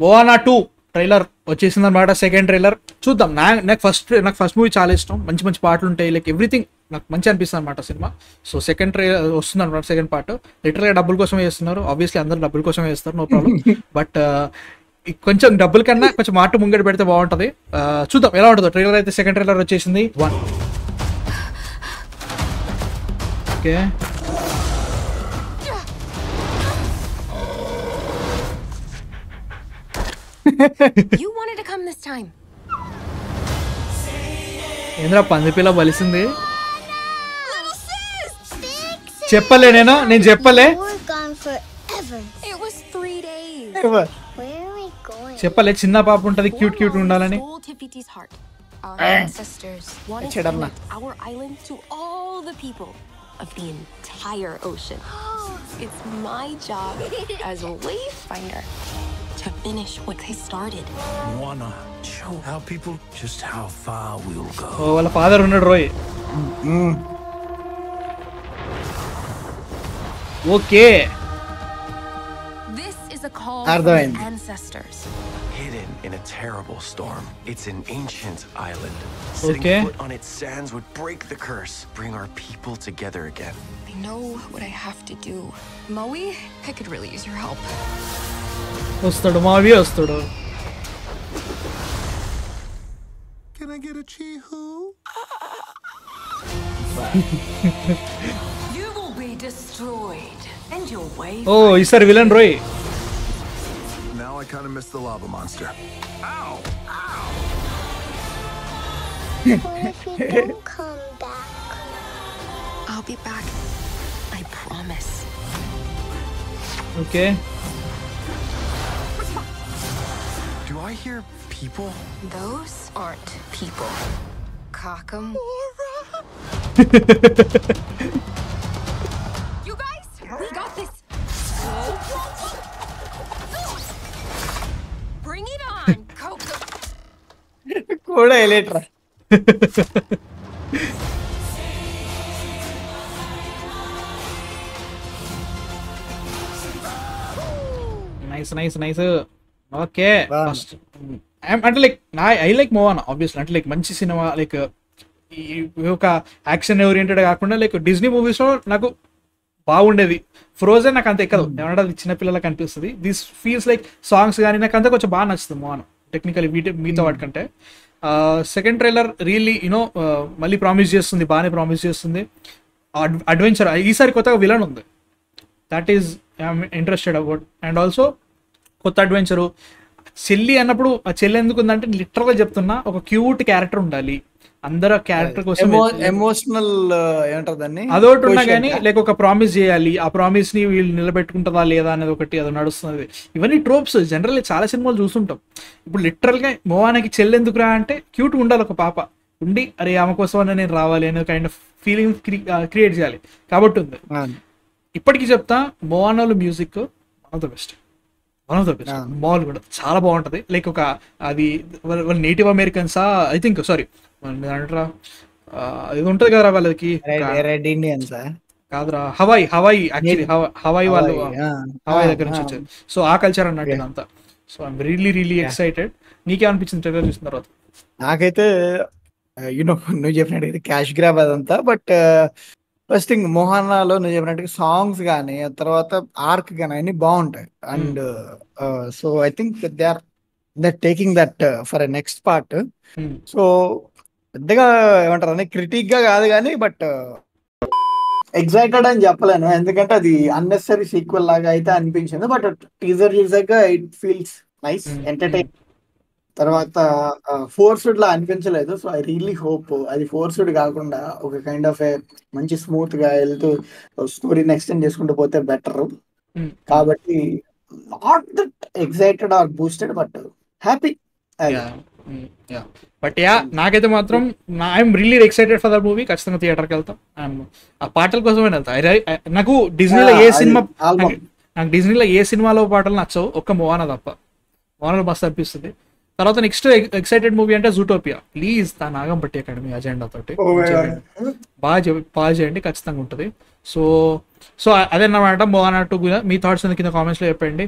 మోవానా 2 trailer వచ్చేసింది అనమాట. Second trailer చూద్దాం. నాకు ఫస్ట్ మూవీ చాలా ఇష్టం. మంచి మంచి పాటలు ఉంటాయి, లైక్ ఎవ్రీథింగ్ నాకు మంచి అనిపిస్తుంది అనమాట సినిమా. సో సెకండ్ ట్రైలర్ వస్తుంది అనమాట, సెకండ్ పార్ట్. లిటరల్గా డబ్బుల కోసం వేస్తున్నారు, ఆబ్వియస్లీ అందరూ డబ్బుల కోసం వేస్తారు, నో ప్రాబ్లం. బట్ కొంచెం డబ్బుల కన్నా కొంచెం మాట ముంగడి పెడితే బాగుంటుంది. చూద్దాం ఎలా ఉంటుందో. ట్రైలర్ అయితే సెకండ్ ట్రైలర్ వచ్చేసింది. 1 okay. You wanted to come this time. ఏంద్రా పందిపిల్ల బలిసింది. చెప్పలే నేను చెప్పలే It was 3 days. చెప్పలే చిన్న పాప ఉంటది క్యూట్ ఉండాలని. Stole Tifiti's heart. Our ancestors wanted to connect our island to all the people of the entire ocean. It's my job as a wayfinder to finish what they started. Wanna show our people just how far we'll go. ఓ వాళ్ళ father ఉన్నాడు రోయ్. Okay. This is a call from the ancestors. Hidden in a terrible storm, it's an ancient island. Okay. Setting foot on its sands would break the curse, bring our people together again. I know what I have to do. Maui, I could really use your help. వస్తాడు మావి వస్తాడు. Can I get a chee-hoo? You will be destroyed, and your way. ఓ ఈసారి villain Roy. Now I kind of miss the lava monster. Ow! Ow! What if you don't come back? I'll be back. I promise. Okay. Do I hear people? Those aren't people. Cock'em. You guys, we got this. Bring it on, Coco. కూడా ఎలేట్రా. Nice. Okay. First అంటే like I like మోవానా obviously. అంటే like మంచి cinema, like ఒక action oriented కాకుండా like Disney movies లో నాకు బాగుండేది. Frozen నాకు అంత ఎక్కదు, ఏమన్నా అది చిన్నపిల్లలకు అనిపిస్తుంది. దిస్ ఫీల్స్ లైక్ సాంగ్స్ కానీ నాకు అంతా కొంచెం బాగా నచ్చుతుంది మోవానా టెక్నికలీ మిగతా వాటికంటే. సెకండ్ ట్రైలర్ రియల్లీ యూనో మళ్ళీ ప్రామిస్ చేస్తుంది, బాగానే ప్రామిస్ చేస్తుంది. అడ్వెంచర్, ఈసారి కొత్తగా విలన్ ఉంది, that is I'm interested about. And also కొత్త అడ్వెంచరు. చెల్లి అన్నప్పుడు ఆ చెల్లి ఎందుకు ఉందంటే లిటరల్గా చెప్తున్నా, ఒక క్యూట్ క్యారెక్టర్ ఉండాలి. అందరూ క్యారెక్టర్ కోసం ఎమోషనల్ ఏమంటారు దాన్ని, అదొకటి ఉన్నా కానీ లైక్ ఒక ప్రామిస్ చేయాలి, ఆ ప్రామిస్ ని వీళ్ళు నిలబెట్టుకుంటుందా లేదా అనేది ఒకటి అది నడుస్తుంది. ఇవన్నీ ట్రోప్స్ జనరల్ చాలా సినిమాలు చూస్తుంటాం. ఇప్పుడు లిటరల్ గా మోవానాకి చెల్లెందుకురా అంటే క్యూట్ ఉండాలి, ఒక పాప ఉండి అరే ఆమె కోసం అన్న నేను రావాలి అనే కైండ్ ఆఫ్ ఫీలింగ్ క్రియేట్ చేయాలి కాబట్టి ఉంది. ఇప్పటికీ చెప్తా, మోవానాలో music one of the best. మాల్ కూడా చాలా బాగుంటది. లైక్ ఒక అది వాళ్ళ నేటివ్ అమెరికన్సా ఐ థింక్, సారీ అంటారా ఇది ఉంటది కదరా వాళ్ళకి, కాదురా హవాయి యాక్చువల్లీ హవాయి వాళ్ళు హవాయి దగ్గర నుంచి వచ్చారు. సో ఆ కల్చర్ అన్నట్టు ఇదంతా. So I'm really excited. నీకేమనిపించింది ట్రైలర్ చూసిన తర్వాత? నాకైతే యూనో నువ్వు చెప్పినట్టు క్యాష్ గ్రాబ్ అదంతా, బట్ ఫస్ట్ థింగ్ మోహనాలో నువ్వు చెప్పినట్టుగా సాంగ్స్ కానీ తర్వాత ఆర్క్ కానీ అన్ని బాగుంటాయి. And so I think they are taking that for a next part. సో పెద్దగా ఏమంటారు అని క్రిటిక్ గా కాదు కానీ, బట్ ఎగ్జైటెడ్ అని చెప్పలేను, ఎందుకంటే అది అన్నెసరీ సీక్వెల్ లాగా అయితే అనిపించింది. బట్ టీజర్ చూసాక ఇట్ ఫీల్స్ నైస్, ఎంటర్టైన్. తర్వాత ఫోర్స్డ్ లా అనిపించలేదు. సో ఐ రియల్లీ హోప్ అది ఫోర్స్డ్ కాకుండా ఒక కైండ్ ఆఫ్ మంచి స్మూత్ గా వెళ్తూ స్టోరీని ఎక్స్టెండ్ చేసుకుంటూ పోతే బెటర్. కాబట్టి not that excited or boosted, but happy. But yeah నాకైతే మాత్రం I'm really excited for the movie. ఖచ్చితంగా థియేటర్కి వెళ్తాం. ఆ పాటల కోసమే వెళ్తా. నాకు డిజ్నీలో ఏ సినిమాలో పాటలు నచ్చవు, ఒక్క మోవానా తప్ప. మోవానాలో మస్తు అనిపిస్తుంది. తర్వాత నెక్స్ట్ ఎక్సైటెడ్ మూవీ అంటే జూటోపియా. ప్లీజ్ తా నాగంపట్టి అకాడమీ అజెండా తోటి బాగా చేయండి, ఖచ్చితంగా ఉంటుంది. సో అదేనమాట మోవానా 2 మీ థాట్స్ కింద కామెంట్స్ లో చెప్పండి.